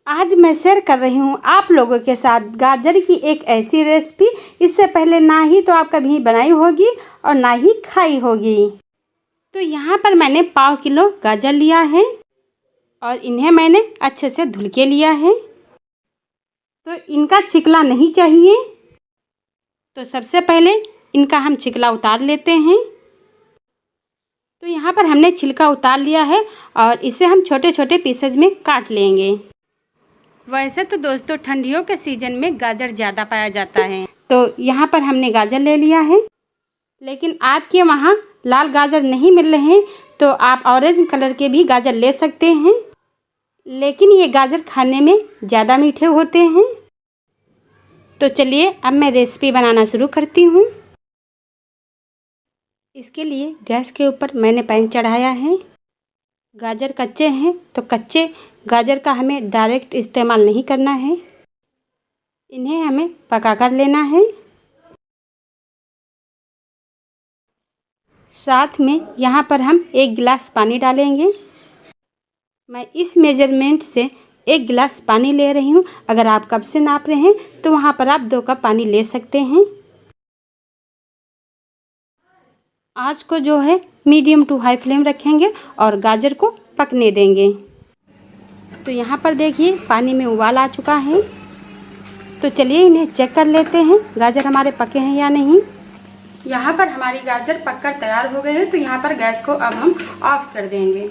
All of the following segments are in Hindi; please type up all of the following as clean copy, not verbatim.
आज मैं शेयर कर रही हूँ आप लोगों के साथ गाजर की एक ऐसी रेसिपी, इससे पहले ना ही तो आप कभी बनाई होगी और ना ही खाई होगी। तो यहाँ पर मैंने पाव किलो गाजर लिया है और इन्हें मैंने अच्छे से धुल के लिया है। तो इनका छिकला नहीं चाहिए, तो सबसे पहले इनका हम छिकला उतार लेते हैं। तो यहाँ पर हमने छिलका उतार लिया है और इसे हम छोटे छोटे पीसेज में काट लेंगे। वैसे तो दोस्तों ठंडियों के सीज़न में गाजर ज़्यादा पाया जाता है, तो यहाँ पर हमने गाजर ले लिया है। लेकिन आपके वहाँ लाल गाजर नहीं मिल रहे हैं तो आप ऑरेंज कलर के भी गाजर ले सकते हैं, लेकिन ये गाजर खाने में ज़्यादा मीठे होते हैं। तो चलिए अब मैं रेसिपी बनाना शुरू करती हूँ। इसके लिए गैस के ऊपर मैंने पैन चढ़ाया है। गाजर कच्चे हैं तो कच्चे गाजर का हमें डायरेक्ट इस्तेमाल नहीं करना है, इन्हें हमें पका कर लेना है। साथ में यहाँ पर हम 1 गिलास पानी डालेंगे। मैं इस मेजरमेंट से 1 गिलास पानी ले रही हूँ। अगर आप कप से नाप रहे हैं तो वहाँ पर आप 2 कप पानी ले सकते हैं। आँच को जो है मीडियम टू हाई फ्लेम रखेंगे और गाजर को पकने देंगे। तो यहाँ पर देखिए पानी में उबाल आ चुका है। तो चलिए इन्हें चेक कर लेते हैं गाजर हमारे पके हैं या नहीं। यहाँ पर हमारी गाजर पककर तैयार हो गए हैं, तो यहाँ पर गैस को अब हम ऑफ कर देंगे।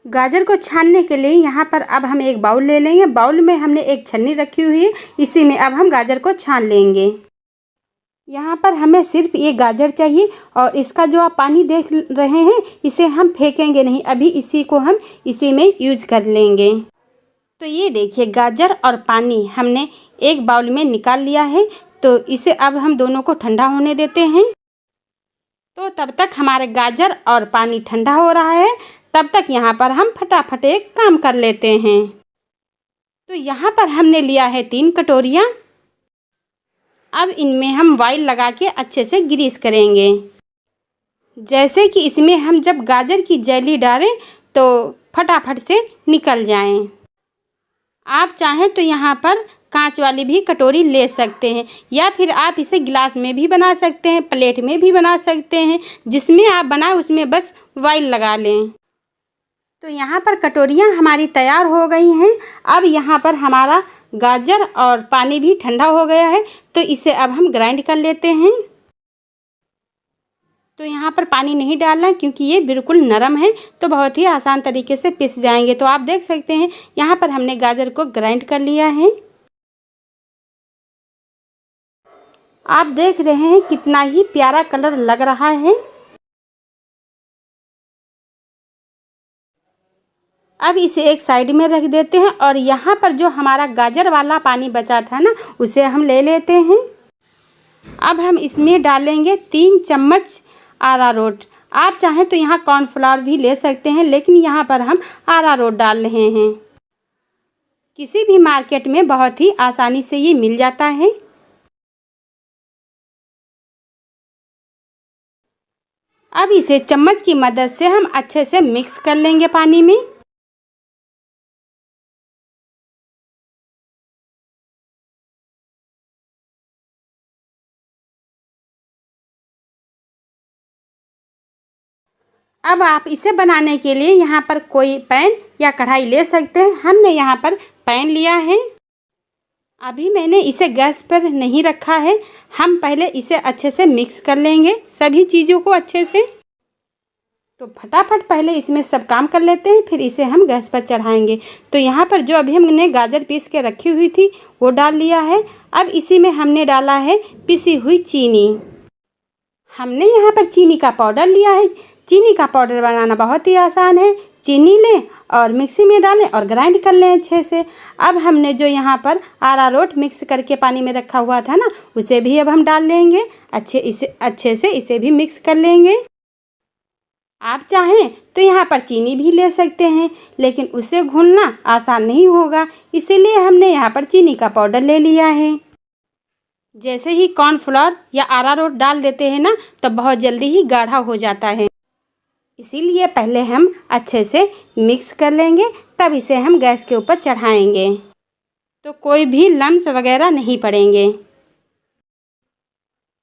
गाजर को छानने के लिए यहाँ पर अब हम एक बाउल ले लेंगे। बाउल में हमने एक छन्नी रखी हुई है, इसी में अब हम गाजर को छान लेंगे। यहाँ पर हमें सिर्फ ये गाजर चाहिए और इसका जो आप पानी देख रहे हैं इसे हम फेंकेंगे नहीं, अभी इसी को हम इसी में यूज कर लेंगे। तो ये देखिए गाजर और पानी हमने एक बाउल में निकाल लिया है। तो इसे अब हम दोनों को ठंडा होने देते हैं। तो तब तक हमारे गाजर और पानी ठंडा हो रहा है, तब तक यहाँ पर हम फटाफट एक काम कर लेते हैं। तो यहाँ पर हमने लिया है 3 कटोरियाँ। अब इनमें हम ऑयल लगा के अच्छे से ग्रीस करेंगे, जैसे कि इसमें हम जब गाजर की जेली डालें तो फटाफट से निकल जाएं। आप चाहें तो यहाँ पर कांच वाली भी कटोरी ले सकते हैं, या फिर आप इसे गिलास में भी बना सकते हैं, प्लेट में भी बना सकते हैं। जिसमें आप बनाएं उसमें बस ऑयल लगा लें। तो यहाँ पर कटोरियाँ हमारी तैयार हो गई हैं। अब यहाँ पर हमारा गाजर और पानी भी ठंडा हो गया है, तो इसे अब हम ग्राइंड कर लेते हैं। तो यहाँ पर पानी नहीं डालना क्योंकि ये बिल्कुल नरम है, तो बहुत ही आसान तरीके से पिस जाएंगे। तो आप देख सकते हैं यहाँ पर हमने गाजर को ग्राइंड कर लिया है। आप देख रहे हैं कितना ही प्यारा कलर लग रहा है। अब इसे एक साइड में रख देते हैं और यहाँ पर जो हमारा गाजर वाला पानी बचा था ना, उसे हम ले लेते हैं। अब हम इसमें डालेंगे 3 चम्मच अरारोट। आप चाहें तो यहाँ कॉर्नफ्लावर भी ले सकते हैं, लेकिन यहाँ पर हम अरारोट डाल रहे हैं। किसी भी मार्केट में बहुत ही आसानी से ये मिल जाता है। अब इसे चम्मच की मदद से हम अच्छे से मिक्स कर लेंगे पानी में। अब आप इसे बनाने के लिए यहाँ पर कोई पैन या कढ़ाई ले सकते हैं। हमने यहाँ पर पैन लिया है। अभी मैंने इसे गैस पर नहीं रखा है, हम पहले इसे अच्छे से मिक्स कर लेंगे सभी चीज़ों को अच्छे से। तो फटाफट पहले इसमें सब काम कर लेते हैं, फिर इसे हम गैस पर चढ़ाएंगे। तो यहाँ पर जो अभी हमने गाजर पीस के रखी हुई थी वो डाल लिया है। अब इसी में हमने डाला है पिसी हुई चीनी। हमने यहाँ पर चीनी का पाउडर लिया है। चीनी का पाउडर बनाना बहुत ही आसान है। चीनी लें और मिक्सी में डालें और ग्राइंड कर लें अच्छे से। अब हमने जो यहाँ पर अरारोट मिक्स करके पानी में रखा हुआ था ना, उसे भी अब हम डाल लेंगे। अच्छे से इसे भी मिक्स कर लेंगे। आप चाहें तो यहाँ पर चीनी भी ले सकते हैं, लेकिन उसे घुलना आसान नहीं होगा, इसीलिए हमने यहाँ पर चीनी का पाउडर ले लिया है। जैसे ही कॉर्नफ्लावर या अरारोट डाल देते हैं ना, तो बहुत जल्दी ही गाढ़ा हो जाता है। इसीलिए पहले हम अच्छे से मिक्स कर लेंगे, तब इसे हम गैस के ऊपर चढ़ाएंगे तो कोई भी लम्स वगैरह नहीं पड़ेंगे।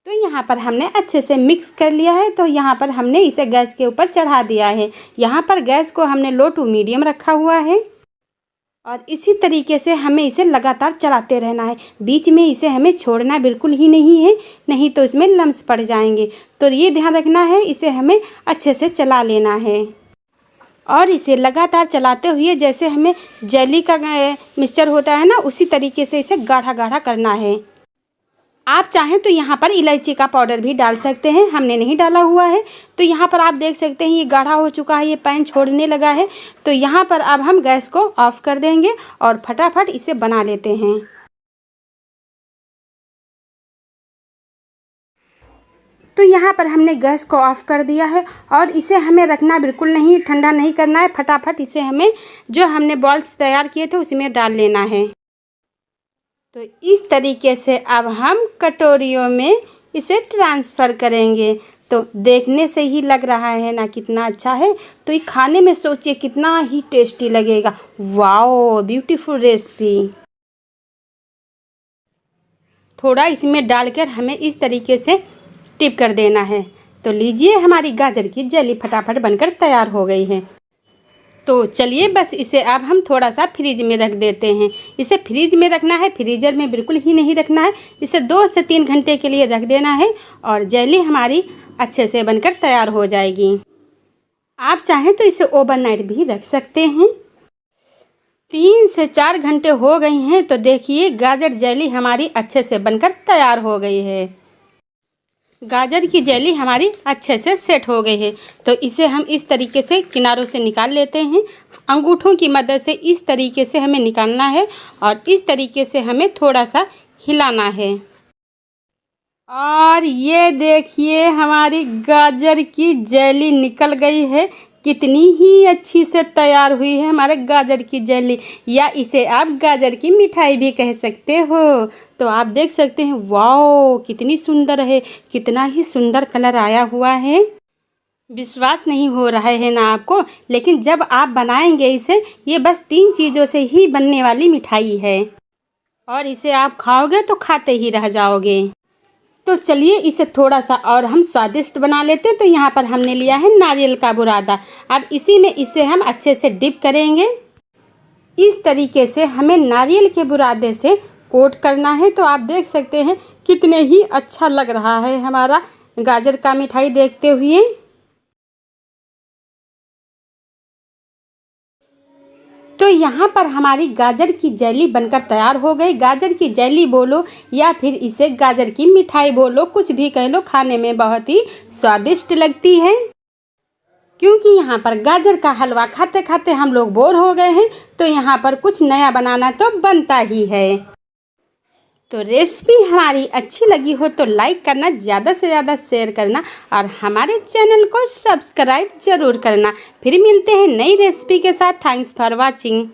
तो यहाँ पर हमने अच्छे से मिक्स कर लिया है। तो यहाँ पर हमने इसे गैस के ऊपर चढ़ा दिया है। यहाँ पर गैस को हमने लो टू मीडियम रखा हुआ है और इसी तरीके से हमें इसे लगातार चलाते रहना है। बीच में इसे हमें छोड़ना बिल्कुल ही नहीं है, नहीं तो इसमें लम्स पड़ जाएंगे। तो ये ध्यान रखना है, इसे हमें अच्छे से चला लेना है और इसे लगातार चलाते हुए जैसे हमें जेली का मिक्सचर होता है ना, उसी तरीके से इसे गाढ़ा गाढ़ा करना है। आप चाहें तो यहाँ पर इलायची का पाउडर भी डाल सकते हैं, हमने नहीं डाला हुआ है। तो यहाँ पर आप देख सकते हैं ये गाढ़ा हो चुका है, ये पैन छोड़ने लगा है। तो यहाँ पर अब हम गैस को ऑफ कर देंगे और फटाफट इसे बना लेते हैं। तो यहाँ पर हमने गैस को ऑफ कर दिया है और इसे हमें रखना बिल्कुल नहीं, ठंडा नहीं करना है। फटाफट इसे हमें जो हमने बॉल्स तैयार किए थे उसी में डाल लेना है। तो इस तरीके से अब हम कटोरियों में इसे ट्रांसफ़र करेंगे। तो देखने से ही लग रहा है ना कितना अच्छा है, तो ये खाने में सोचिए कितना ही टेस्टी लगेगा। Wow, beautiful recipe. थोड़ा इसमें डालकर हमें इस तरीके से टिप कर देना है। तो लीजिए, हमारी गाजर की जेली फटाफट बनकर तैयार हो गई है। तो चलिए बस इसे अब हम थोड़ा सा फ्रिज में रख देते हैं। इसे फ्रिज में रखना है, फ्रीज़र में बिल्कुल ही नहीं रखना है। इसे 2 से 3 घंटे के लिए रख देना है और जेली हमारी अच्छे से बनकर तैयार हो जाएगी। आप चाहें तो इसे ओवरनाइट भी रख सकते हैं। 3 से 4 घंटे हो गई हैं, तो देखिए गाजर जेली हमारी अच्छे से बनकर तैयार हो गई है। गाजर की जेली हमारी अच्छे से सेट हो गई है। तो इसे हम इस तरीके से किनारों से निकाल लेते हैं। अंगूठों की मदद से इस तरीके से हमें निकालना है और इस तरीके से हमें थोड़ा सा हिलाना है। और ये देखिए हमारी गाजर की जेली निकल गई है। कितनी ही अच्छी से तैयार हुई है हमारे गाजर की जेली, या इसे आप गाजर की मिठाई भी कह सकते हो। तो आप देख सकते हैं, वाओ कितनी सुंदर है, कितना ही सुंदर कलर आया हुआ है। विश्वास नहीं हो रहा है ना आपको, लेकिन जब आप बनाएंगे इसे, ये बस 3 चीज़ों से ही बनने वाली मिठाई है और इसे आप खाओगे तो खाते ही रह जाओगे। तो चलिए इसे थोड़ा सा और हम स्वादिष्ट बना लेते हैं। तो यहाँ पर हमने लिया है नारियल का बुरादा। अब इसी में इसे हम अच्छे से डिप करेंगे। इस तरीके से हमें नारियल के बुरादे से कोट करना है। तो आप देख सकते हैं कितने ही अच्छा लग रहा है हमारा गाजर का मिठाई देखते हुए। तो यहाँ पर हमारी गाजर की जेली बनकर तैयार हो गई। गाजर की जेली बोलो या फिर इसे गाजर की मिठाई बोलो, कुछ भी कह लो, खाने में बहुत ही स्वादिष्ट लगती है। क्योंकि यहाँ पर गाजर का हलवा खाते खाते हम लोग बोर हो गए हैं, तो यहाँ पर कुछ नया बनाना तो बनता ही है। तो रेसिपी हमारी अच्छी लगी हो तो लाइक करना, ज़्यादा से ज़्यादा शेयर करना और हमारे चैनल को सब्सक्राइब ज़रूर करना। फिर मिलते हैं नई रेसिपी के साथ। Thanks for watching.